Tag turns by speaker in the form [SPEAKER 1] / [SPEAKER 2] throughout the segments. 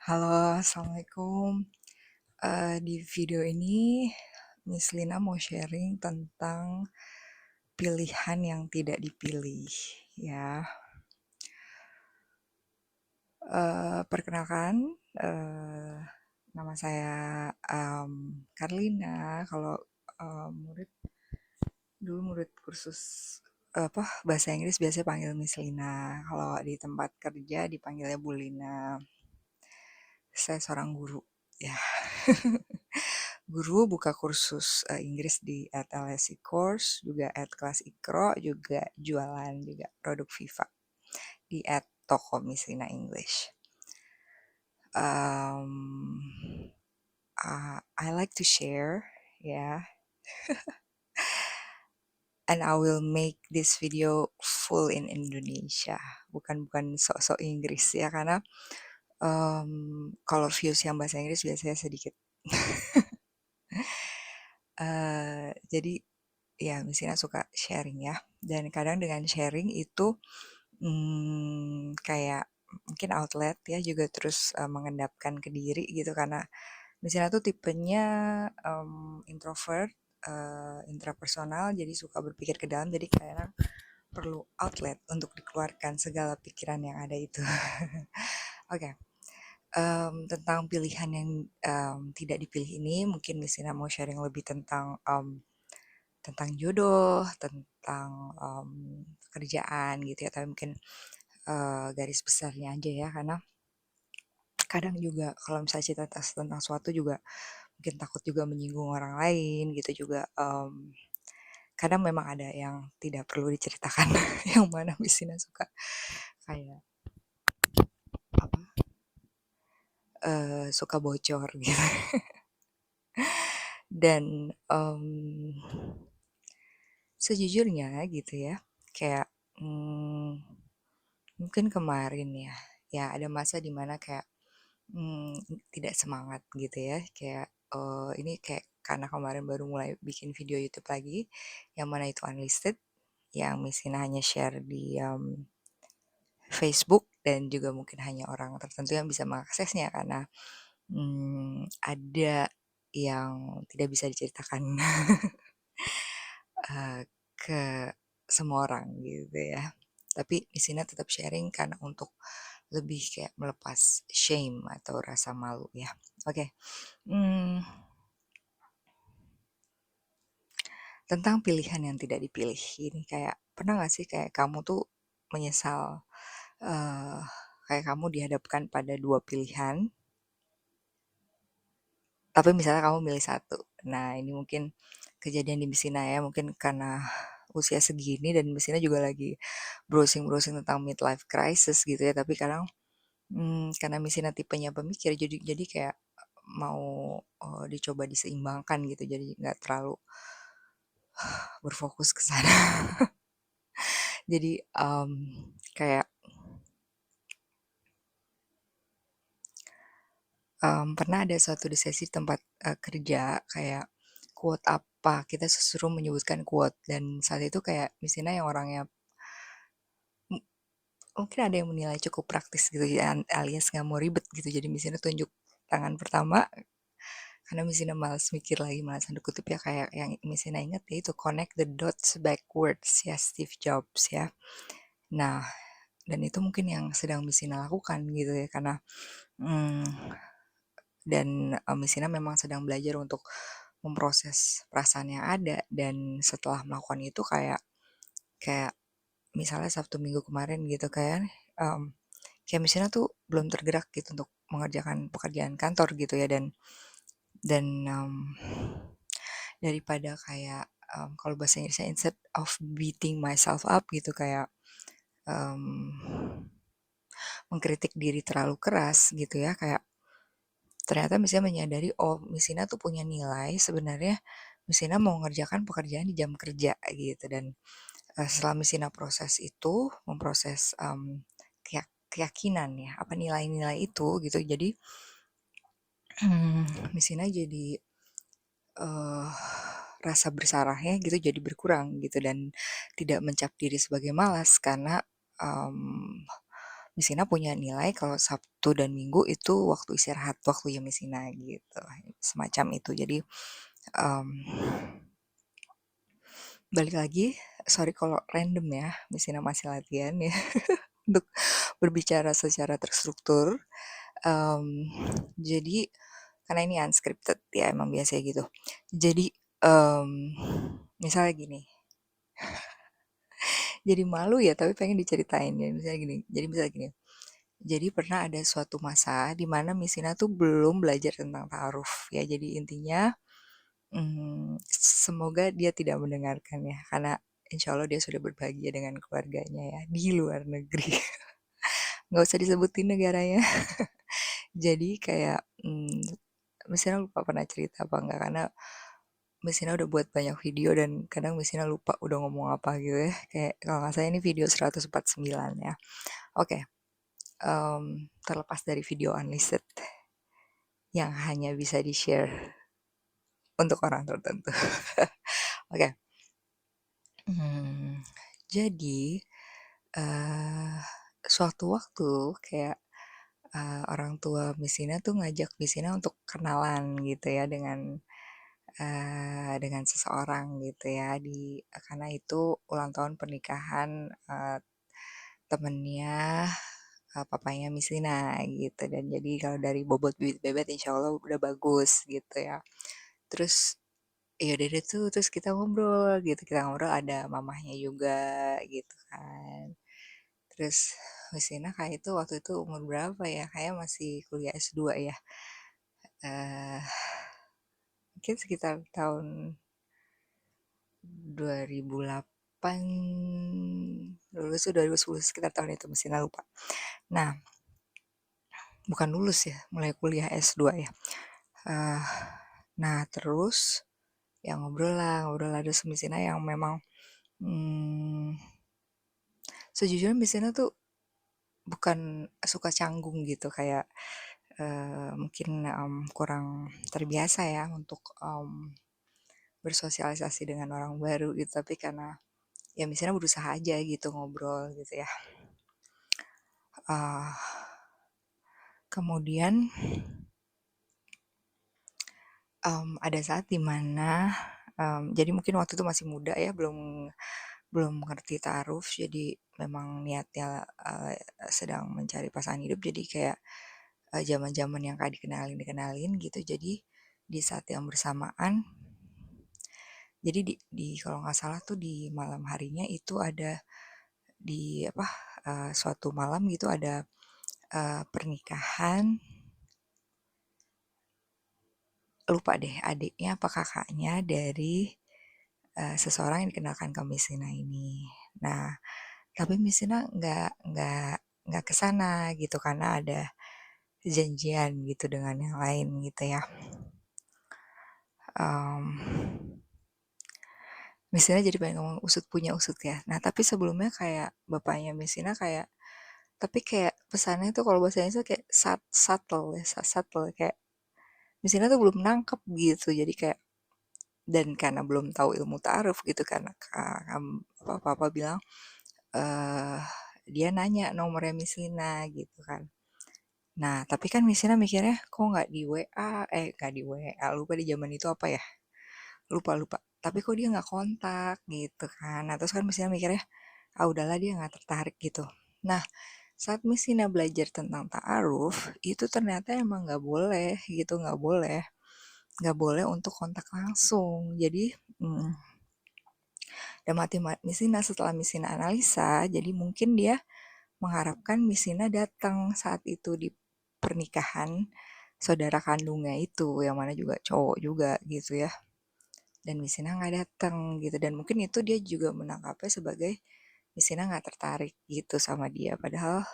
[SPEAKER 1] Halo, assalamualaikum. Di video ini Miss Lina mau sharing tentang pilihan yang tidak dipilih, ya. Perkenalkan, nama saya Karlina. Kalau murid kursus bahasa Inggris biasanya panggil Miss Lina. Kalau di tempat kerja dipanggilnya Bu Lina. Saya seorang guru, ya. Guru buka kursus Inggris di @LSI Course, juga @kelas Ikro, juga jualan juga produk Viva di @toko Miss Lina English. I like to share, yeah, and I will make this video full in Indonesia, bukan sok-sok Inggris ya, karena kalau views yang bahasa Inggris biasanya sedikit. Jadi ya misalnya suka sharing ya, dan kadang dengan sharing itu kayak mungkin outlet ya, juga terus mengendapkan ke diri gitu, karena misalnya tuh tipenya introvert, intrapersonal, jadi suka berpikir ke dalam, jadi kadang perlu outlet untuk dikeluarkan segala pikiran yang ada itu. Oke. Tentang pilihan yang tidak dipilih ini, mungkin misalnya mau sharing lebih tentang jodoh, tentang pekerjaan gitu ya, tapi mungkin garis besarnya aja ya, karena kadang juga kalau misalnya cerita tentang suatu juga mungkin takut juga menyinggung orang lain gitu juga. Kadang memang ada yang tidak perlu diceritakan, yang mana misalnya suka kayak apa, suka bocor gitu. Dan sejujurnya gitu ya, kayak mungkin kemarin ya ada masa dimana kayak tidak semangat gitu ya, kayak ini kayak karena kemarin baru mulai bikin video YouTube lagi, yang mana itu unlisted, yang misalnya hanya share di Facebook, dan juga mungkin hanya orang tertentu yang bisa mengaksesnya, karena ada yang tidak bisa diceritakan ke semua orang gitu ya. Tapi di sini tetap sharing karena untuk lebih kayak melepas shame atau rasa malu ya. Oke. Tentang pilihan yang tidak dipilih ini, kayak pernah gak sih kayak kamu tuh menyesal, eh kayak kamu dihadapkan pada dua pilihan, tapi misalnya kamu milih satu. Nah, ini mungkin kejadian di Misina ya, mungkin karena usia segini dan Misina juga lagi browsing-browsing tentang midlife crisis gitu ya, tapi kadang karena Misina tipenya pemikir, jadi kayak mau dicoba diseimbangkan gitu, jadi nggak terlalu berfokus ke sana. Jadi kayak pernah ada suatu di sesi tempat kerja, kayak quote apa, kita suruh menyebutkan quote, dan saat itu kayak misalnya yang orangnya mungkin ada yang menilai cukup praktis gitu ya, alias nggak mau ribet gitu, jadi misalnya tunjuk tangan pertama, karena misalnya malas mikir lagi, malas tanda kutip ya, kayak yang misalnya inget ya itu connect the dots backwards ya, Steve Jobs ya. Nah, dan itu mungkin yang sedang misalnya lakukan gitu ya, karena dan Misina memang sedang belajar untuk memproses perasaan yang ada, dan setelah melakukan itu kayak kayak misalnya Sabtu Minggu kemarin gitu, kayak Misina tuh belum tergerak gitu untuk mengerjakan pekerjaan kantor gitu ya, dan daripada kayak kalau bahasa Inggrisnya, instead of beating myself up gitu, kayak mengkritik diri terlalu keras gitu ya, kayak ternyata Misina menyadari, oh Misina tuh punya nilai sebenarnya, Misina mau mengerjakan pekerjaan di jam kerja gitu, dan setelah Misina proses itu, memproses keyakinan ya, apa nilai-nilai itu gitu, jadi Misina jadi rasa bersalahnya gitu jadi berkurang gitu, dan tidak mencap diri sebagai malas, karena Miss Ina punya nilai kalau Sabtu dan Minggu itu waktu istirahat, waktunya Miss Ina gitu, semacam itu. Jadi um, balik lagi, sorry kalau random ya, Miss Ina masih latihan ya untuk berbicara secara terstruktur. Um, jadi karena ini unscripted ya emang biasanya gitu. Jadi misalnya gini, jadi malu ya tapi pengen diceritain ya misalnya gini. Jadi pernah ada suatu masa di mana Miss Ina tuh belum belajar tentang ta'aruf ya. Jadi intinya semoga dia tidak mendengarkan ya karena insya Allah dia sudah berbahagia dengan keluarganya ya di luar negeri. Nggak usah disebutin negaranya. Jadi kayak Miss Ina lupa pernah cerita apa enggak karena Miss Ina udah buat banyak video dan kadang Miss Ina lupa udah ngomong apa gitu ya. Kayak kalau nggak salah ini video 149 ya. Oke, terlepas dari video unlisted yang hanya bisa di-share untuk orang tertentu. Oke. Jadi suatu waktu kayak orang tua Miss Ina tuh ngajak Miss Ina untuk kenalan gitu ya dengan seseorang gitu ya karena itu ulang tahun pernikahan temennya papanya Miss Ina gitu dan jadi kalau dari bobot bibit bebet insya Allah udah bagus gitu ya. Terus ya udah deh tuh terus kita ngobrol ada mamahnya juga gitu kan. Terus Miss Ina kayak itu waktu itu umur berapa ya, kayak masih kuliah S2 ya, eh mungkin sekitar tahun 2008, lulus tuh 2010 sekitar tahun itu Miss Ina lupa. Nah bukan lulus ya, mulai kuliah S2 ya. Eh, nah terus ya ngobrol ada Miss Ina yang memang sejujurnya Miss Ina tuh bukan suka canggung gitu kayak mungkin kurang terbiasa ya untuk bersosialisasi dengan orang baru gitu tapi karena ya misalnya berusaha aja gitu ngobrol gitu ya. Uh, kemudian ada saat dimana jadi mungkin waktu itu masih muda ya belum belum ngerti ta'aruf jadi memang niatnya sedang mencari pasangan hidup jadi kayak zaman-zaman yang kayak dikenalin gitu jadi di saat yang bersamaan jadi di kalau nggak salah tuh di malam harinya itu ada di apa suatu malam gitu ada pernikahan lupa deh adiknya apa kakaknya dari seseorang yang dikenalkan ke Miss Sina ini. Nah tapi Miss Sina nggak kesana gitu karena ada janjian gitu dengan yang lain gitu ya. Miss Sina jadi pengen ngomong usut punya usut ya. Nah tapi sebelumnya kayak bapaknya Miss Sina kayak tapi kayak pesannya tuh kalau bahasa Indonesia kayak subtle ya, subtle kayak misalnya tuh belum nangkep gitu. Jadi kayak dan karena belum tahu ilmu ta'aruf gitu karena papa bilang eh dia nanya nomornya Misina gitu kan. Nah, tapi kan Misina mikirnya kok nggak di WA, nggak di WA, lupa di zaman itu apa ya? Lupa. Tapi kok dia nggak kontak gitu kan. Nah, terus kan Misina mikirnya, ah udahlah dia nggak tertarik gitu. Nah, saat Misina belajar tentang ta'aruf, itu ternyata emang nggak boleh gitu, nggak boleh untuk kontak langsung. Jadi dan mati Misina setelah Misina analisa, jadi mungkin dia mengharapkan Misina datang saat itu di pernikahan saudara kandungnya itu, yang mana juga cowok juga gitu ya. Dan Misina nggak datang gitu, dan mungkin itu dia juga menangkapnya sebagai Misina nggak tertarik gitu sama dia, padahal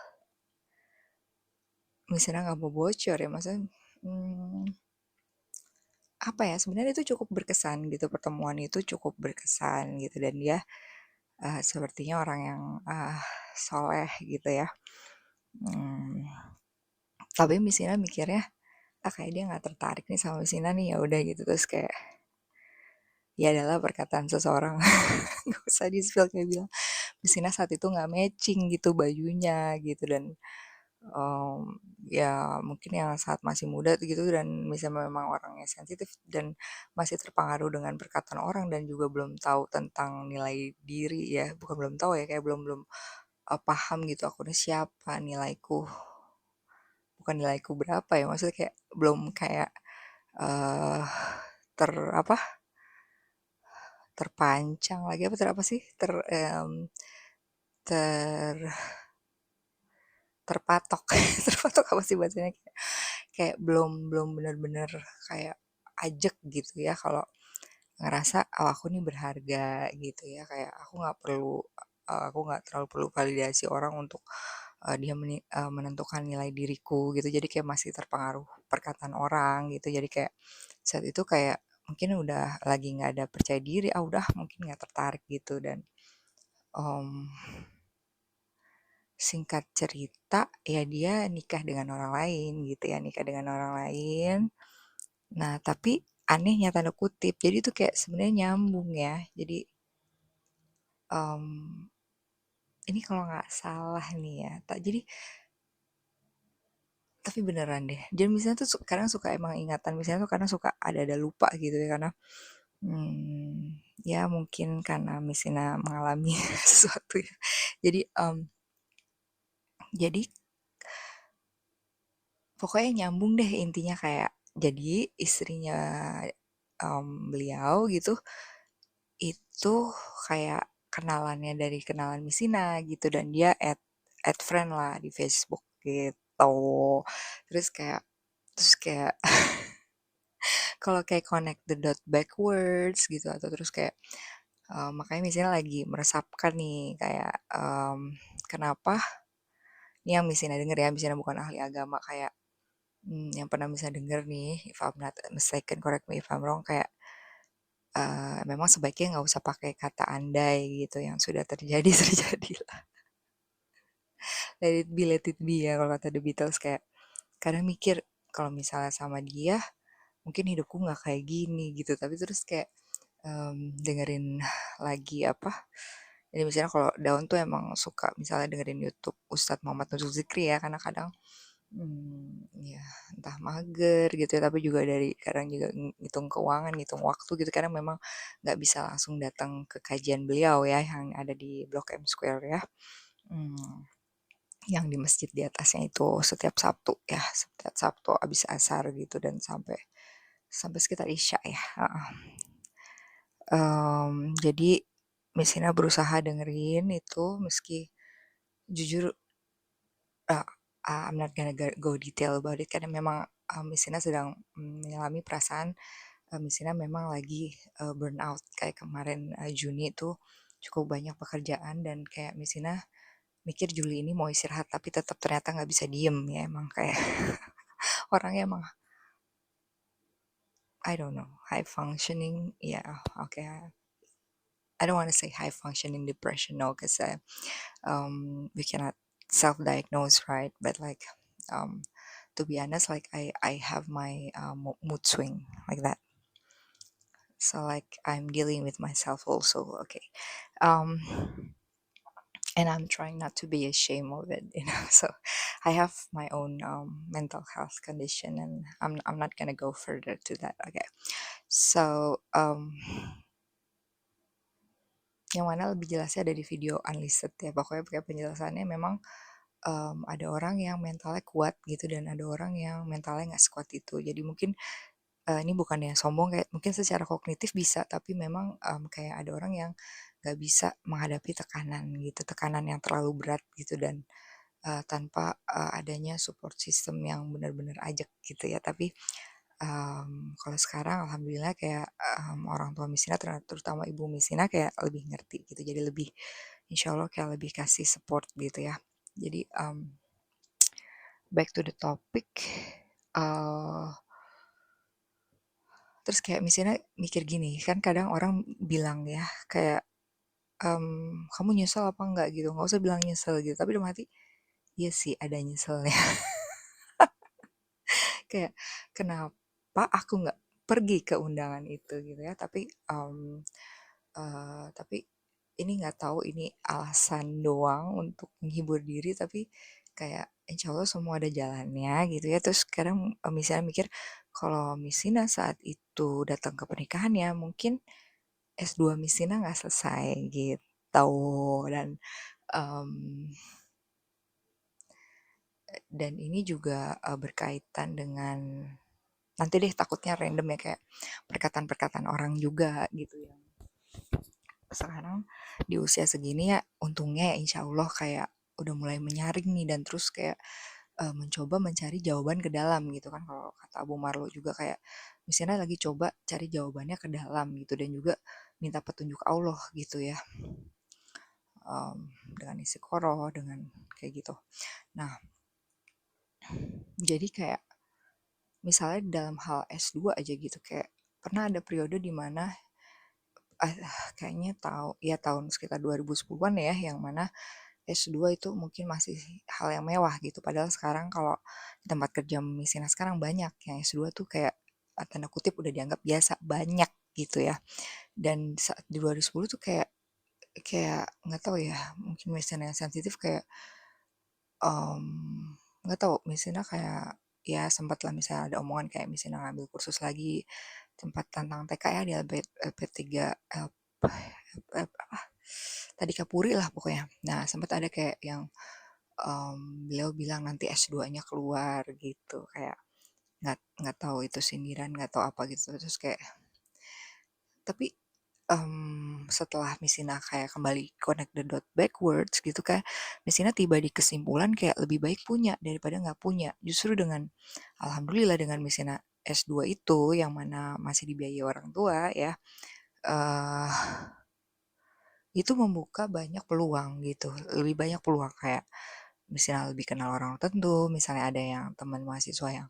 [SPEAKER 1] Misina nggak mau bocor ya, maksudnya apa ya sebenarnya itu cukup berkesan gitu pertemuan itu cukup berkesan gitu dan dia sepertinya orang yang soleh gitu ya. Tapi Misina mikirnya kayak dia nggak tertarik nih sama Misina nih ya udah gitu terus kayak ya adalah perkataan seseorang nggak usah di spill kayak bilang Sina saat itu nggak matching gitu bajunya gitu dan ya mungkin yang saat masih muda gitu dan misalnya memang orangnya sensitif dan masih terpengaruh dengan perkataan orang dan juga belum tahu tentang nilai diri ya bukan belum tahu ya kayak belum belum paham gitu aku ini siapa nilaiku bukan nilaiku berapa ya maksudnya kayak belum kayak eh ter apa terpancang lagi apa ter apa sih ter terpatok terpatok apa sih bahasanya kayak belum belum benar-benar kayak ajek gitu ya kalau ngerasa oh aku nih berharga gitu ya kayak aku nggak terlalu perlu validasi orang untuk dia menentukan nilai diriku gitu jadi kayak masih terpengaruh perkataan orang gitu jadi kayak saat itu kayak mungkin udah lagi nggak ada percaya diri udah mungkin nggak tertarik gitu dan em, singkat cerita ya dia nikah dengan orang lain gitu ya nikah dengan orang lain. Nah, tapi anehnya tanda kutip, jadi itu kayak sebenarnya nyambung ya. Jadi em, ini kalau nggak salah nih ya, jadi tapi beneran deh. Jadi misalnya tuh kadang suka emang ingatan misalnya tuh kadang suka ada lupa gitu ya karena ya mungkin karena misalnya mengalami sesuatu ya. Jadi jadi pokoknya nyambung deh intinya kayak jadi istrinya beliau gitu itu kayak kenalannya dari kenalan Misina gitu dan dia add friend lah di Facebook gitu. Terus kayak terus kayak kalau kayak connect the dot backwards gitu atau terus kayak makanya misalnya lagi meresapkan nih kayak kenapa ini yang Misina denger ya Misina bukan ahli agama kayak yang pernah Misina denger nih if I'm not mistaken correct me if I'm wrong kayak memang sebaiknya nggak usah pakai kata andai gitu, yang sudah terjadi terjadilah. Let it be ya kalau kata The Beatles kayak kadang mikir kalau misalnya sama dia mungkin hidupku nggak kayak gini gitu, tapi terus kayak dengerin lagi apa? Jadi misalnya kalau Daun tuh emang suka misalnya dengerin YouTube Ustadz Muhammad Nurul Zikri ya, karena kadang ya entah mager gitu ya, tapi juga dari kadang juga ngitung keuangan, ngitung waktu gitu, karena memang nggak bisa langsung datang ke kajian beliau ya yang ada di Blok M Square ya, hmm, yang di masjid di atasnya itu setiap Sabtu ya, setiap Sabtu abis asar gitu dan sampai sampai sekitar Isya ya. Jadi Mesina berusaha dengerin itu meski jujur uh, I'm not gonna go detail about it karena memang Mesina sedang mengalami perasaan Mesina memang lagi burnout kayak kemarin Juni itu cukup banyak pekerjaan dan kayak Mesina mikir Juli ini mau istirahat tapi tetap ternyata nggak bisa diem ya emang kayak orangnya emang I don't know high functioning ya yeah, okay I don't want to say high functioning depression no because we cannot self-diagnose right but like um, to be honest like I have my mood swing like that so like I'm dealing with myself also okay um and I'm trying not to be ashamed of it so I have my own mental health condition and I'm not gonna go further to that okay so yang mana lebih jelasnya ada di video unlisted ya pokoknya pakai penjelasannya memang ada orang yang mentalnya kuat gitu dan ada orang yang mentalnya nggak sekuat itu jadi mungkin ini bukannya sombong kayak mungkin secara kognitif bisa tapi memang kayak ada orang yang nggak bisa menghadapi tekanan gitu tekanan yang terlalu berat gitu dan tanpa adanya support system yang benar-benar ajak gitu ya tapi kalau sekarang alhamdulillah kayak orang tua Misina terutama ibu Misina kayak lebih ngerti gitu jadi lebih insya Allah kayak lebih kasih support gitu ya jadi back to the topic uh, terus kayak misalnya mikir gini kan kadang orang bilang ya kayak kamu nyesel apa enggak gitu nggak usah bilang nyesel gitu tapi dalam hati iya sih ada nyeselnya kayak kenapa aku nggak pergi ke undangan itu gitu ya tapi ini nggak tahu ini alasan doang untuk menghibur diri, tapi kayak insya Allah semua ada jalannya gitu ya. Terus sekarang misalnya mikir kalau Misina saat itu datang ke pernikahannya mungkin S2 Misina nggak selesai gitu. Dan em, dan ini juga berkaitan dengan nanti deh takutnya random ya, kayak perkataan-perkataan orang juga gitu ya. Sekarang di usia segini ya untungnya ya insya Allah kayak udah mulai menyaring nih, dan terus kayak mencoba mencari jawaban ke dalam gitu kan. Kalau kata Abu Marlo juga kayak misalnya lagi coba cari jawabannya ke dalam gitu, dan juga minta petunjuk Allah gitu ya, dengan istiqoroh, dengan kayak gitu. Nah, jadi kayak misalnya dalam hal S2 aja gitu, kayak pernah ada periode di mana kayaknya tahun sekitar 2010-an ya, yang mana S2 itu mungkin masih hal yang mewah gitu. Padahal sekarang kalau di tempat kerja mesinnya sekarang banyak yang S2 tuh kayak tanda kutip udah dianggap biasa, banyak gitu ya. Dan saat di 2010 tuh kayak kayak nggak tahu ya, mungkin mesin yang sensitif kayak nggak tahu mesinnya kayak ya sempat lah misalnya ada omongan kayak misalnya ngambil kursus lagi tempat tentang TK ya di LP3 apa tadi Kapuri lah pokoknya. Nah sempat ada kayak yang beliau bilang nanti S2-nya keluar gitu, kayak nggak tahu itu sindiran nggak tahu apa gitu. Terus kayak tapi setelah Messina kayak kembali connect the dot backwards gitu kan, Messina tiba di kesimpulan kayak lebih baik punya daripada nggak punya. Justru dengan alhamdulillah dengan Messina S2 itu yang mana masih dibiayai orang tua ya, eh itu membuka banyak peluang gitu, lebih banyak peluang kayak misalnya lebih kenal orang tertentu, misalnya ada yang teman mahasiswa yang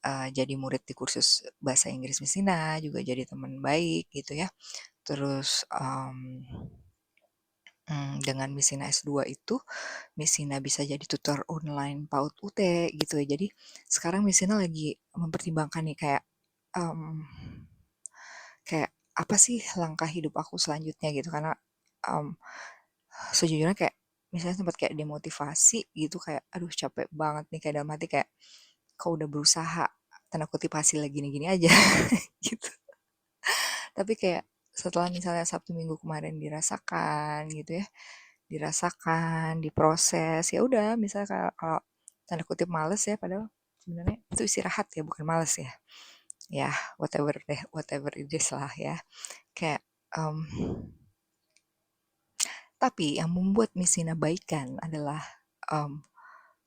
[SPEAKER 1] jadi murid di kursus bahasa Inggris Messina juga jadi teman baik gitu ya. Terus dengan Messina S2 itu, Messina bisa jadi tutor online PAUD UT gitu ya. Jadi sekarang Messina lagi mempertimbangkan nih kayak um, kayak apa sih langkah hidup aku selanjutnya gitu, karena um, sejujurnya kayak misalnya sempat kayak demotivasi gitu, kayak aduh capek banget nih, kayak dalam hati kayak kau udah berusaha tanda kutip hasilnya gini-gini aja gitu. Tapi kayak setelah misalnya Sabtu Minggu kemarin dirasakan gitu ya, dirasakan, diproses, ya udah misalnya kalau tanda kutip males ya, padahal sebenarnya itu istirahat ya, bukan males ya. Ya, whatever deh, whatever it is lah ya. Kayak um, tapi yang membuat Missina baikan adalah um,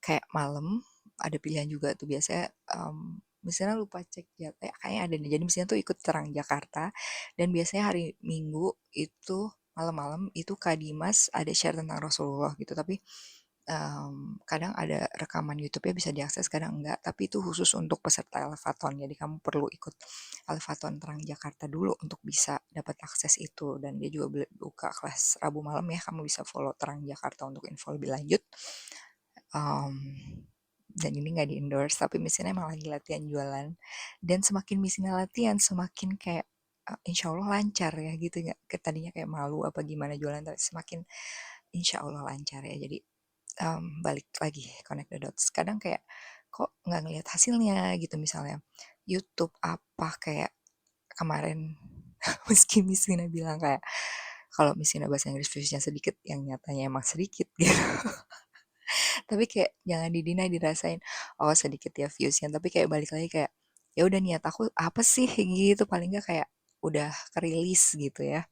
[SPEAKER 1] kayak malam ada pilihan juga tuh biasanya, misalnya lupa cek jadwal kayaknya ada nih, jadi misalnya tuh ikut Terang Jakarta, dan biasanya hari Minggu itu malam-malam itu Kak Dimas ada share tentang Rasulullah gitu, tapi kadang ada rekaman YouTube-nya bisa diakses, kadang enggak, tapi itu khusus untuk peserta Elevaton, jadi kamu perlu ikut Elevaton Terang Jakarta dulu untuk bisa dapat akses itu. Dan dia juga buka kelas Rabu malam ya, kamu bisa follow Terang Jakarta untuk info lebih lanjut. um, dan ini nggak di endorse, tapi misalnya emang lagi latihan jualan, dan semakin misalnya latihan semakin kayak insya Allah lancar ya gitu ya. Tadinya kayak malu apa gimana jualan, tapi semakin insya Allah lancar ya. Jadi balik lagi connect the dots, kadang kayak kok nggak ngelihat hasilnya gitu, misalnya YouTube apa kayak kemarin meski Misina bilang kayak kalau Misina bahasa Inggris viewsnya sedikit, yang nyatanya emang sedikit gitu. Tapi kayak jangan didinai, dirasain oh sedikit ya viewsnya, tapi kayak balik lagi kayak ya udah niat aku apa sih gitu, paling nggak kayak udah kerilis gitu ya.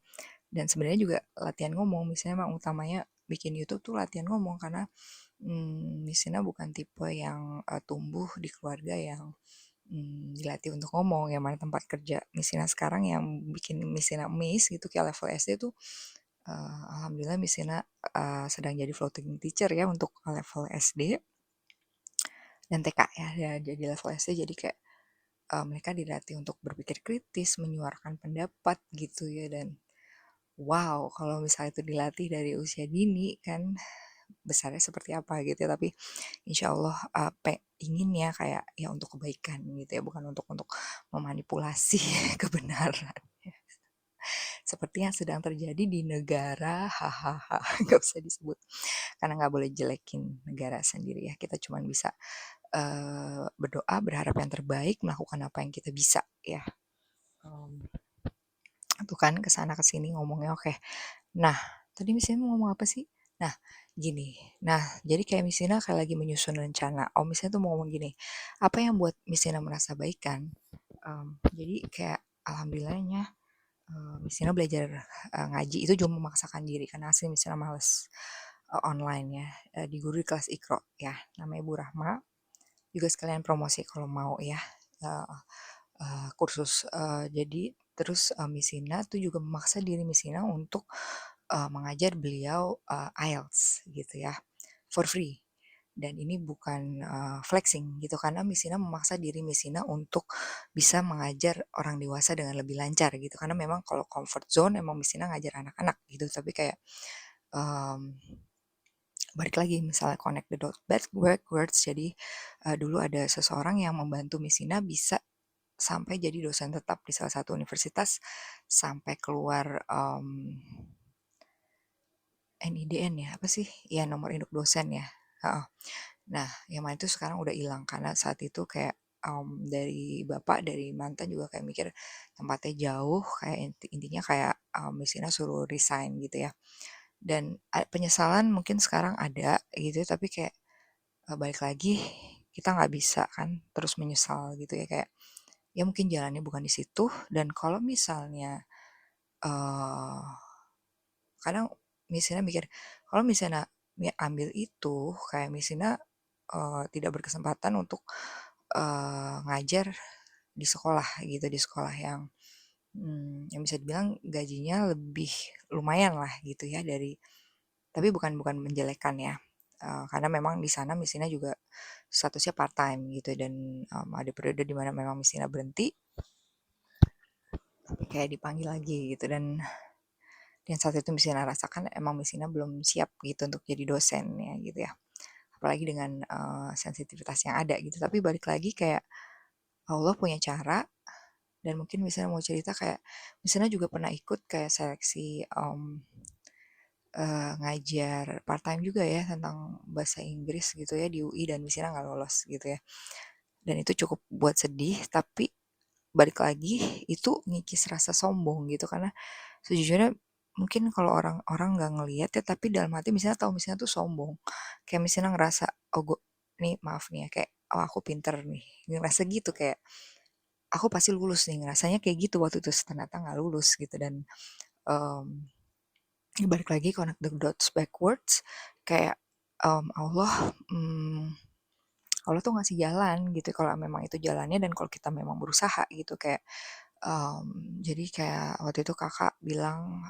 [SPEAKER 1] Dan sebenarnya juga latihan ngomong, misalnya emang utamanya bikin YouTube tuh latihan ngomong, karena Misina bukan tipe yang tumbuh di keluarga yang dilatih untuk ngomong, yang mana tempat kerja Misina sekarang yang bikin Misina miss gitu kayak level SD tuh. Alhamdulillah Misina sedang jadi floating teacher ya untuk level SD dan TK ya jadi level SD, jadi kayak mereka dilatih untuk berpikir kritis, menyuarakan pendapat gitu ya. Dan wow, kalau misalnya itu dilatih dari usia dini kan besarnya seperti apa gitu ya. Tapi insya Allah ingin ya kayak ya untuk kebaikan gitu ya, bukan untuk memanipulasi kebenaran. seperti yang sedang terjadi di negara hahaha nggak usah disebut karena nggak boleh jelekin negara sendiri ya. Kita cuma bisa berdoa, berharap yang terbaik, melakukan apa yang kita bisa ya. Tuh kan kesana kesini ngomongnya oke. Nah, tadi misalnya mau ngomong apa sih? Nah, gini. Nah, jadi kayak misalnya kayak lagi menyusun rencana. Misalnya tuh mau ngomong gini, apa yang buat misalnya merasa baik kan? Jadi kayak alhamdulillahnya misalnya belajar ngaji itu juga memaksakan diri karena asli misalnya males online ya di guru di kelas Iqra ya namanya Bu Rahma juga sekalian promosi kalau mau ya eh, kursus jadi terus Misina tuh juga memaksa diri Misina untuk mengajar beliau IELTS gitu ya for free dan ini bukan flexing gitu karena Misina memaksa diri Misina untuk bisa mengajar orang dewasa dengan lebih lancar gitu karena memang kalau comfort zone emang Misina ngajar anak-anak gitu tapi kayak um, balik lagi misalnya connect the dot backwards jadi dulu ada seseorang yang membantu Misina bisa sampai jadi dosen tetap di salah satu universitas sampai keluar NIDN ya apa sih ya nomor induk dosen ya. Nah yang mana itu sekarang udah hilang karena saat itu kayak dari bapak dari mantan juga kayak mikir tempatnya jauh kayak intinya kayak Misina suruh resign gitu ya dan penyesalan mungkin sekarang ada gitu tapi kayak balik lagi kita nggak bisa kan terus menyesal gitu ya kayak ya mungkin jalannya bukan di situ dan kalau misalnya uh, kadang misalnya mikir kalau misalnya ambil itu kayak misalnya tidak berkesempatan untuk ngajar di sekolah gitu di sekolah yang bisa dibilang gajinya lebih lumayan lah gitu ya dari tapi bukan menjelekkan ya karena memang di sana misalnya juga statusnya part time gitu dan ada periode di mana memang misalnya berhenti tapi kayak dipanggil lagi gitu dan saat itu misalnya rasakan emang misalnya belum siap gitu untuk jadi dosen ya gitu ya apalagi dengan sensitivitas yang ada gitu tapi balik lagi kayak Allah punya cara dan mungkin misalnya mau cerita kayak misalnya juga pernah ikut kayak seleksi ngajar part time juga ya tentang bahasa Inggris gitu ya di UI dan misalnya nggak lolos gitu ya dan itu cukup buat sedih tapi balik lagi itu ngikis rasa sombong gitu karena sejujurnya mungkin kalau orang-orang nggak ngelihat ya tapi dalam hati misalnya tahu misalnya tuh sombong kayak misalnya ngerasa oh gue nih maaf nih ya kayak oh aku pinter nih ngerasa gitu kayak aku pasti lulus nih ngerasanya kayak gitu waktu itu ternyata nggak lulus gitu dan um, balik lagi connect the dots backwards kayak Allah Allah tuh ngasih jalan gitu kalau memang itu jalannya dan kalau kita memang berusaha gitu kayak jadi kayak waktu itu kakak bilang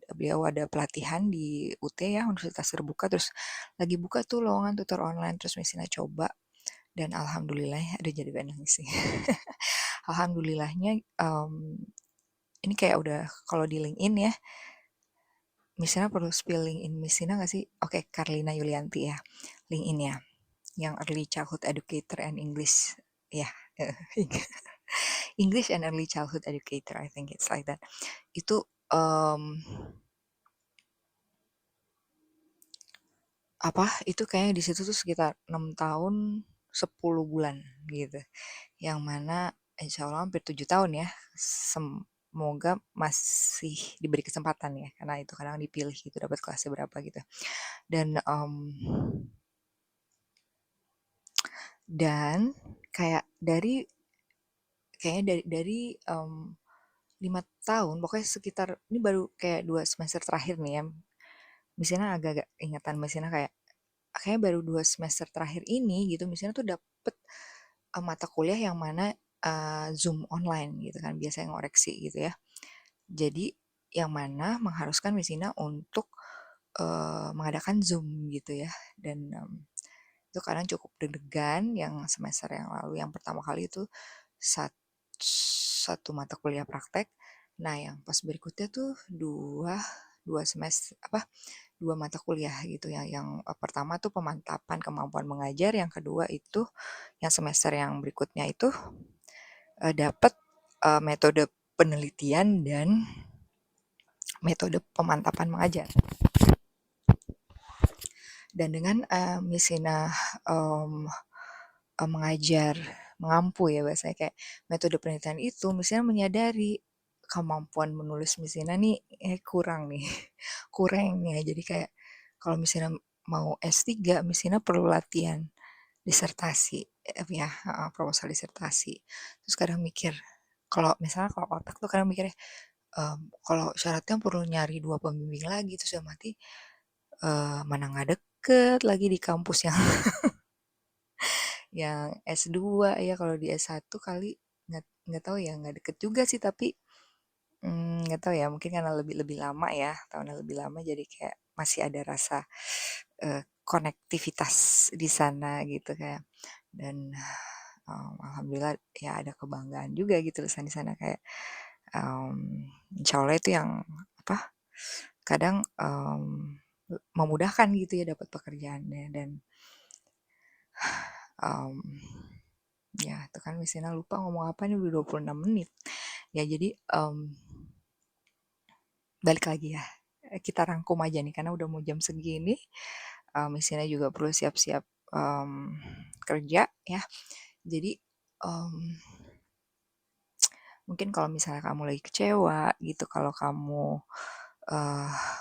[SPEAKER 1] beliau ada pelatihan di UT ya Universitas Terbuka terus lagi buka tuh lowongan tutor online terus misalnya coba dan alhamdulillah ada jadi pengen nangis sih alhamdulillahnya ini kayak udah kalau di LinkedIn ya misalnya perlu spill LinkedIn misalnya nggak sih oke Carlina Yulianti ya LinkedIn ya yang early childhood educator and English ya English and early childhood educator I think it's like that itu apa itu kayaknya di situ tuh sekitar 6 tahun 10 bulan gitu yang mana insya Allah hampir 7 tahun ya semoga masih diberi kesempatan ya karena itu kadang dipilih gitu dapat kelasnya berapa gitu dan dan kayak dari kayaknya dari 5 tahun pokoknya sekitar ini baru kayak 2 semester terakhir nih ya misalnya agak-agak ingatan misalnya kayak baru 2 semester terakhir ini gitu misalnya tuh dapet mata kuliah yang mana Zoom online gitu kan biasanya ngoreksi gitu ya jadi yang mana mengharuskan misalnya untuk mengadakan Zoom gitu ya dan itu kadang cukup deg-degan yang semester yang lalu yang pertama kali itu satu, satu mata kuliah praktek nah yang pas berikutnya tuh dua semester apa dua mata kuliah gitu ya yang pertama tuh pemantapan kemampuan mengajar yang kedua itu yang semester yang berikutnya itu dapat metode penelitian dan metode pemantapan mengajar. Dan dengan Misina mengajar mengampu ya bahasanya, kayak metode penelitian itu misalnya menyadari kemampuan menulis Misina nih kurang nih kurang ya, jadi kayak kalau misalnya mau S3 Misina perlu latihan disertasi ya, proposal disertasi. Terus kadang mikir kalau misalnya kalau otak tuh kadang mikirnya kalau syaratnya perlu nyari 2 pembimbing lagi, terus dalam hati mana nggak deket lagi di kampus yang S2 ya, kalau di S1 kali nggak tahu ya, nggak deket juga sih, tapi nggak tahu ya, mungkin karena lebih lebih lama ya, tahunnya lebih lama, jadi kayak masih ada rasa konektivitas di sana gitu kayak. Dan alhamdulillah ya ada kebanggaan juga gitu lulusan di sana kayak insya Allah itu yang apa kadang memudahkan gitu ya dapat pekerjaannya. Dan ya itu kan misalnya lupa ngomong apa nih, udah 26 menit ya, jadi balik lagi ya, kita rangkum aja nih karena udah mau jam segini. Misalnya juga perlu siap-siap kerja ya, jadi mungkin kalau misalnya kamu lagi kecewa gitu, kalau kamu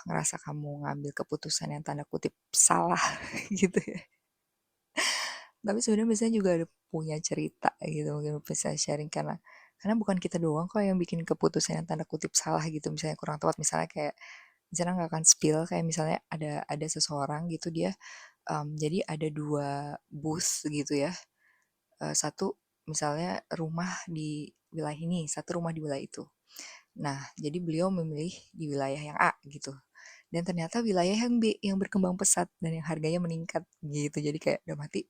[SPEAKER 1] ngerasa kamu ngambil keputusan yang tanda kutip salah gitu ya, tapi sebenarnya biasanya juga ada punya cerita gitu, mungkin bisa sharing, karena bukan kita doang kok yang bikin keputusan yang tanda kutip salah gitu, misalnya kurang tepat, misalnya kayak misalnya nggak akan spill, kayak misalnya ada seseorang gitu, dia jadi ada 2 booth gitu ya, satu misalnya rumah di wilayah ini, satu rumah di wilayah itu. Nah, jadi beliau memilih di wilayah yang A gitu. Dan ternyata wilayah yang B yang berkembang pesat dan yang harganya meningkat gitu. Jadi kayak udah mati,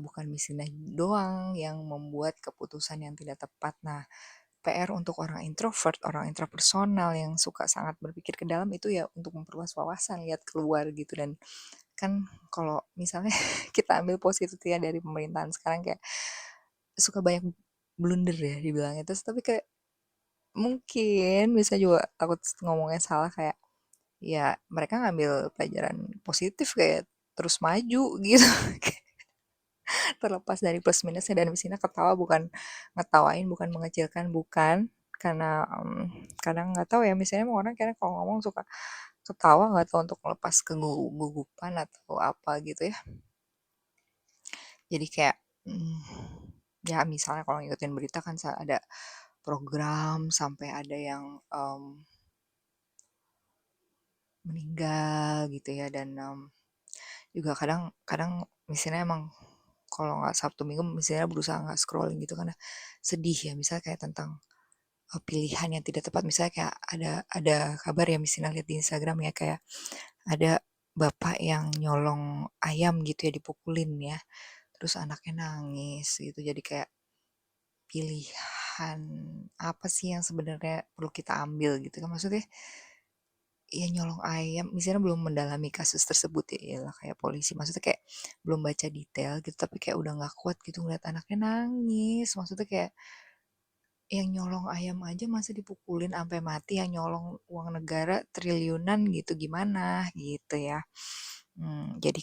[SPEAKER 1] bukan Misina doang yang membuat keputusan yang tidak tepat. Nah, PR untuk orang introvert, orang intrapersonal yang suka sangat berpikir ke dalam itu ya untuk memperluas wawasan, lihat keluar gitu. Dan kan kalau misalnya kita ambil positifnya dari pemerintahan sekarang, kayak suka banyak blunder ya dibilangnya, terus tapi kayak mungkin bisa juga takut ngomongnya salah, kayak ya mereka ngambil pelajaran positif kayak terus maju gitu. Terlepas dari plus minusnya, dan di sini ketawa bukan ngetawain, bukan mengecilkan, bukan, karena kadang nggak tahu ya, misalnya orang kadang kalau ngomong suka ketawa nggak tahu untuk melepas kegugupan atau apa gitu ya. Jadi kayak ya misalnya kalau ngikutin berita kan ada program sampai ada yang meninggal gitu ya. Dan juga kadang misalnya emang kalau nggak Sabtu Minggu misalnya berusaha nggak scrolling gitu karena sedih ya, misalnya kayak tentang pilihan yang tidak tepat, misalnya kayak ada kabar ya, misalnya lihat di Instagram ya, kayak ada bapak yang nyolong ayam gitu ya, dipukulin ya, terus anaknya nangis gitu. Jadi kayak pilihan apa sih yang sebenarnya perlu kita ambil gitu kan, maksudnya ya nyolong ayam misalnya belum mendalami kasus tersebut ya lah, kayak polisi maksudnya kayak belum baca detail gitu, tapi kayak udah nggak kuat gitu ngeliat anaknya nangis, maksudnya kayak yang nyolong ayam aja masa dipukulin sampai mati, yang nyolong uang negara triliunan gitu gimana gitu ya. Jadi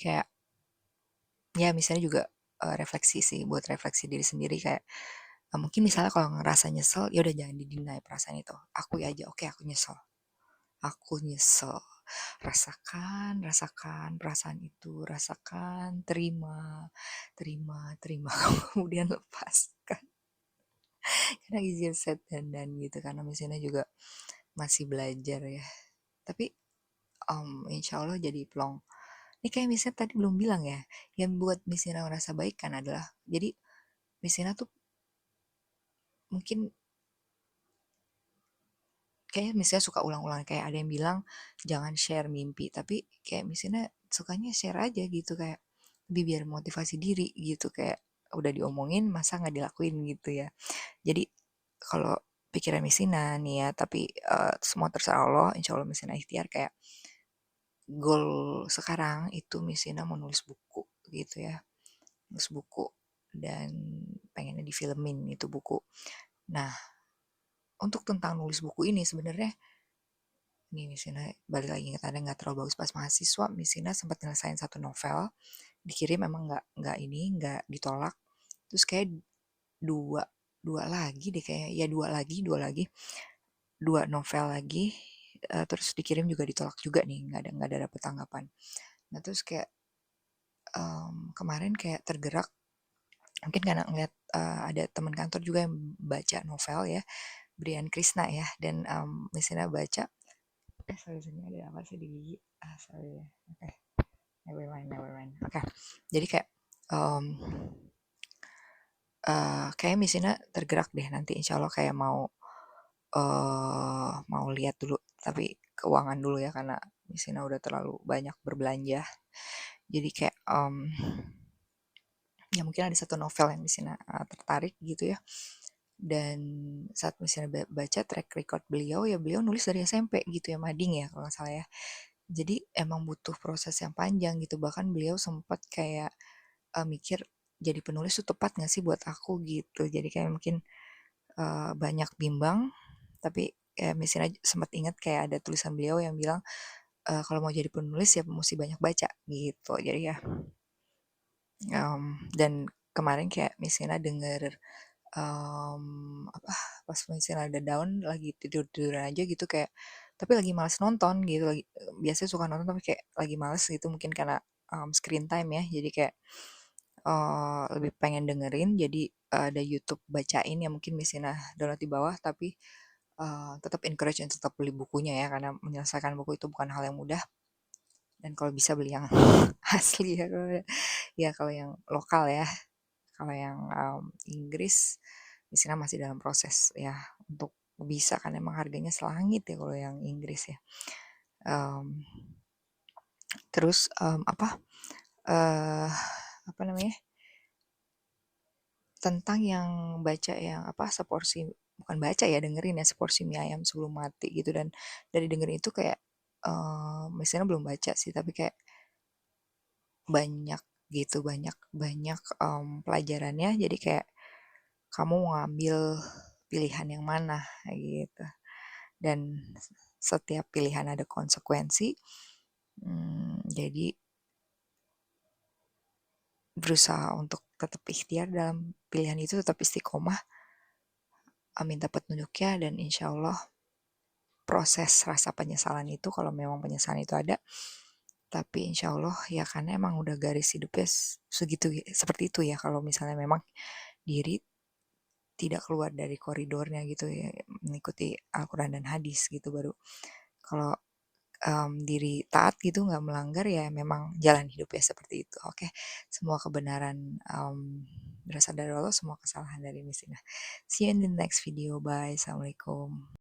[SPEAKER 1] kayak ya misalnya juga refleksi sih, buat refleksi diri sendiri, kayak mungkin misalnya kalau ngerasa nyesel ya udah jangan didinai perasaan itu, akui aja, oke aku nyesel, aku nyesel, rasakan rasakan perasaan itu, rasakan, terima terima terima kemudian lepaskan. Karena easier said than done gitu, karena misalnya juga masih belajar ya, tapi insya Allah jadi plong. Ini kayak misalnya tadi belum bilang ya, yang buat misalnya merasa baik kan adalah, jadi misalnya tuh mungkin kayak misalnya suka ulang-ulang, kayak ada yang bilang jangan share mimpi, tapi kayak misalnya sukanya share aja gitu, kayak lebih biar motivasi diri gitu, kayak udah diomongin masa nggak dilakuin gitu ya. Jadi kalau pikiran Misina nih ya, tapi semua terserah Allah, insya Allah Misina ikhtiar, kayak goal sekarang itu Misina mau nulis buku gitu ya, nulis buku. Dan pengennya difilmin itu buku. Nah, untuk tentang nulis buku ini sebenarnya ini Miss Ina balik lagi katanya nggak terlalu bagus pas mahasiswa. Miss Ina sempat nyelesain satu novel, dikirim memang nggak ditolak. Terus kayak dua dua lagi deh kayak ya dua novel lagi terus dikirim juga ditolak juga nih nggak ada dapet tanggapan. Nah terus kayak kemarin kayak tergerak mungkin karena ngeliat ada teman kantor juga yang baca novel ya Brian Krishna ya dan misalnya baca sorry sini ada apa sih di gigi sorry ya oke never mind oke jadi kayak kayak misalnya tergerak deh nanti insya Allah kayak mau lihat dulu tapi keuangan dulu ya karena misalnya udah terlalu banyak berbelanja jadi kayak ya mungkin ada satu novel yang misalnya tertarik gitu ya dan saat misalnya baca track record beliau ya beliau nulis dari SMP gitu ya mading ya kalau nggak salah ya jadi emang butuh proses yang panjang gitu bahkan beliau sempat kayak mikir jadi penulis itu tepat nggak sih buat aku gitu jadi kayak mungkin banyak bimbang tapi misalnya sempat ingat kayak ada tulisan beliau yang bilang kalau mau jadi penulis ya mesti banyak baca gitu jadi ya dan kemarin kayak misalnya denger apa pas misalnya ada down lagi tidur-tiduran aja gitu kayak tapi lagi males nonton gitu lagi biasanya suka nonton tapi kayak lagi males gitu mungkin karena screen time ya jadi kayak lebih pengen dengerin jadi ada YouTube bacain ya mungkin misalnya download di bawah tapi tetap encourage untuk tetap beli bukunya ya karena menyelesaikan buku itu bukan hal yang mudah dan kalau bisa beli yang asli ya kalau yang lokal ya kalau yang Inggris misalnya masih dalam proses ya untuk bisa kan emang harganya selangit ya kalau yang Inggris ya terus apa namanya tentang yang baca yang apa seporsi bukan baca ya dengerin ya seporsi mie ayam sebelum mati gitu dan dari dengerin itu kayak misalnya belum baca sih tapi kayak banyak gitu banyak banyak pelajarannya jadi kayak kamu mau ngambil pilihan yang mana gitu dan setiap pilihan ada konsekuensi jadi berusaha untuk tetap ikhtiar dalam pilihan itu tetap istiqomah minta petunjuknya dan insya Allah proses rasa penyesalan itu kalau memang penyesalan itu ada tapi insya Allah ya karena emang udah garis hidupnya segitu seperti itu ya kalau misalnya memang diri tidak keluar dari koridornya gitu ya mengikuti Al-Quran dan hadis gitu baru kalau diri taat gitu nggak melanggar ya memang jalan hidupnya seperti itu oke semua kebenaran berasal dari Allah semua kesalahan dari Misina see you in the next video bye assalamualaikum